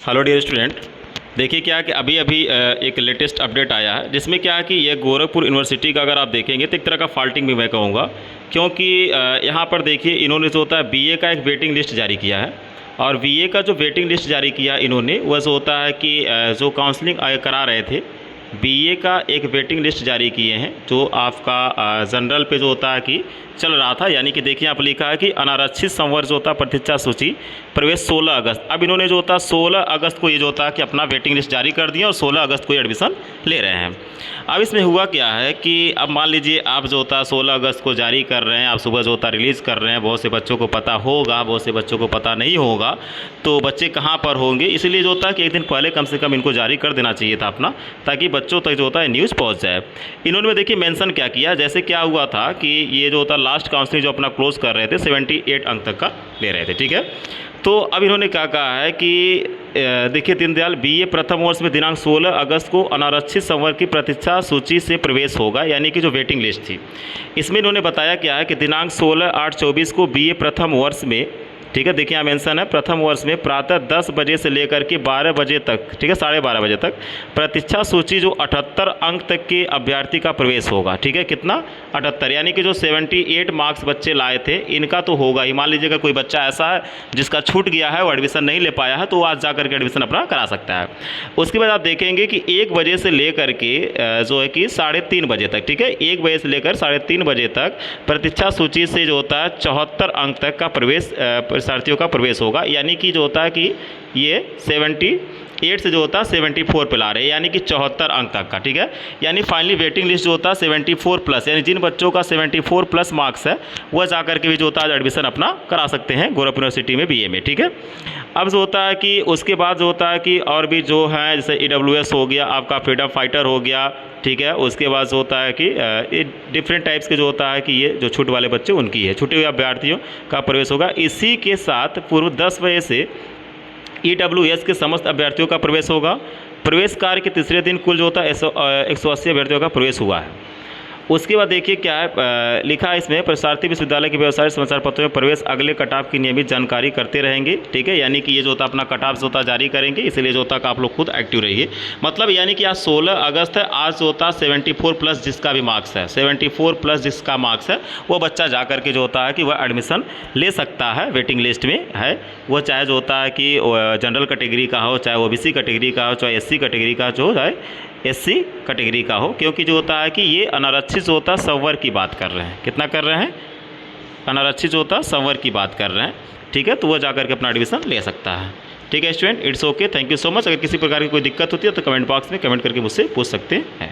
Hello dear student, देखिए क्या है कि अभी अभी एक लेटेस्ट अपडेट आया है जिसमें क्या है कि ये गोरखपुर यूनिवर्सिटी का अगर आप देखेंगे तो एक तरह का फॉल्टिंग भी मैं कहूँगा, क्योंकि यहाँ पर देखिए इन्होंने जो होता है बीए का एक वेटिंग लिस्ट जारी किया है। और बीए का जो वेटिंग लिस्ट जारी किया इन्होंने वह जो होता है कि जो काउंसलिंग करा रहे थे बीए का एक वेटिंग लिस्ट जारी किए हैं जो आपका जनरल पे जो होता है कि चल रहा था। यानी कि देखिए यहाँ पर लिखा है कि अनारक्षित संवर्ग जो होता है प्रतीक्षा सूची प्रवेश 16 अगस्त। अब इन्होंने जो होता है 16 अगस्त को ये जो होता है कि अपना वेटिंग लिस्ट जारी कर दिया और 16 अगस्त को ये एडमिशन ले रहे हैं। अब इसमें हुआ क्या है कि अब मान लीजिए आप जो होता है 16 अगस्त को जारी कर रहे हैं, आप सुबह जो होता है रिलीज़ कर रहे हैं, बहुत से बच्चों को पता होगा, बहुत से बच्चों को पता नहीं होगा, तो बच्चे कहाँ पर होंगे, इसलिए जो होता है कि एक दिन पहले कम से कम इनको जारी कर देना चाहिए था अपना, ताकि बच्चों तक जो होता है न्यूज़ पहुँच जाए। इन्होंने देखिए मेंशन क्या किया, जैसे क्या हुआ था कि ये जो होता है लास्ट काउंसलिंग जो अपना क्लोज कर रहे थे 78 अंक तक का ले रहे थे, ठीक है। तो अब इन्होंने क्या कहा है कि देखिए दीनदयाल बीए प्रथम वर्ष में दिनांक 16 अगस्त को अनारक्षित संवर्ग की प्रतीक्षा सूची से प्रवेश होगा, यानी कि जो वेटिंग लिस्ट थी इसमें इन्होंने बताया क्या है कि दिनांक 16/8/24 को बीए प्रथम वर्ष में, ठीक है, देखिए यहाँ मेंशन है, प्रथम वर्ष में प्रातः 10 बजे से लेकर के 12 बजे तक, ठीक है, 12:30 बजे तक प्रतीक्षा सूची जो 78 अंक तक के अभ्यर्थी का प्रवेश होगा, ठीक है, कितना 78, यानी कि जो 78 मार्क्स बच्चे लाए थे इनका तो होगा ही। मान लीजिएगा कोई बच्चा ऐसा है जिसका छूट गया है, वो एडमिशन नहीं ले पाया है, तो वो आज जा करके एडमिशन अपना करा सकता है। उसके बाद आप देखेंगे कि 1 बजे से लेकर के जो है कि 3:30 बजे तक, ठीक है, 1 बजे से लेकर 3:30 बजे तक प्रतीक्षा सूची से जो होता है 74 अंक तक का प्रवेश परीक्षार्थियों का प्रवेश होगा, यानी कि जो होता है कि ये 78 से जो होता है 74 पे ला रहे हैं, यानी कि 74 अंक तक का, ठीक है। यानी फाइनली वेटिंग लिस्ट जो होता है 74 प्लस, यानी जिन बच्चों का 74 प्लस मार्क्स है वह जा करके भी जो होता है एडमिशन अपना करा सकते हैं गोरखपुर यूनिवर्सिटी में बीए में, ठीक है। अब जो होता है कि उसके बाद जो होता है कि और भी जो है जैसे EWS हो गया, आपका फ्रीडम फाइटर हो गया, ठीक है। उसके बाद जो होता है कि डिफरेंट टाइप्स के जो होता है कि ये जो छूट वाले बच्चे उनकी है, छूटे हुए अभ्यर्थियों का प्रवेश होगा। इसी के साथ पूर्व 10 बजे से EWS के समस्त अभ्यर्थियों का प्रवेश होगा। प्रवेश कार्य के तीसरे दिन कुल जो होता है 180 अभ्यर्थियों का प्रवेश हुआ है। उसके बाद देखिए क्या है लिखा है इसमें, प्रसारती विश्वविद्यालय के व्यवसाय समाचार पत्रों में प्रवेश अगले कटऑफ की नियमित जानकारी करते रहेंगे, ठीक है। यानी कि ये जो होता है अपना कटऑफ जो होता है जारी करेंगे, इसलिए जो होता है आप लोग खुद एक्टिव रहिए। मतलब यानी कि आज 16 अगस्त है, आज जो होता है 74 प्लस जिसका भी मार्क्स है, 74 प्लस जिसका मार्क्स है वो बच्चा जा करके जो होता है कि वह एडमिशन ले सकता है, वेटिंग लिस्ट में है वो, चाहे जो होता है कि जनरल कैटेगरी का हो, चाहे OBC कैटेगरी का हो, चाहे SC कैटेगरी का हो, चाहे SC कैटेगरी का हो, क्योंकि जो होता है कि ये अनारक्षित जो होता है संवर्ग की बात कर रहे हैं। कितना कर रहे हैं? अनारक्षित जो होता है संवर्ग की बात कर रहे हैं, ठीक है। तो वो जाकर के अपना एडमिशन ले सकता है, ठीक है student. It's okay, thank you so much. अगर किसी प्रकार की कोई दिक्कत होती है तो कमेंट बॉक्स में कमेंट करके मुझसे पूछ सकते हैं।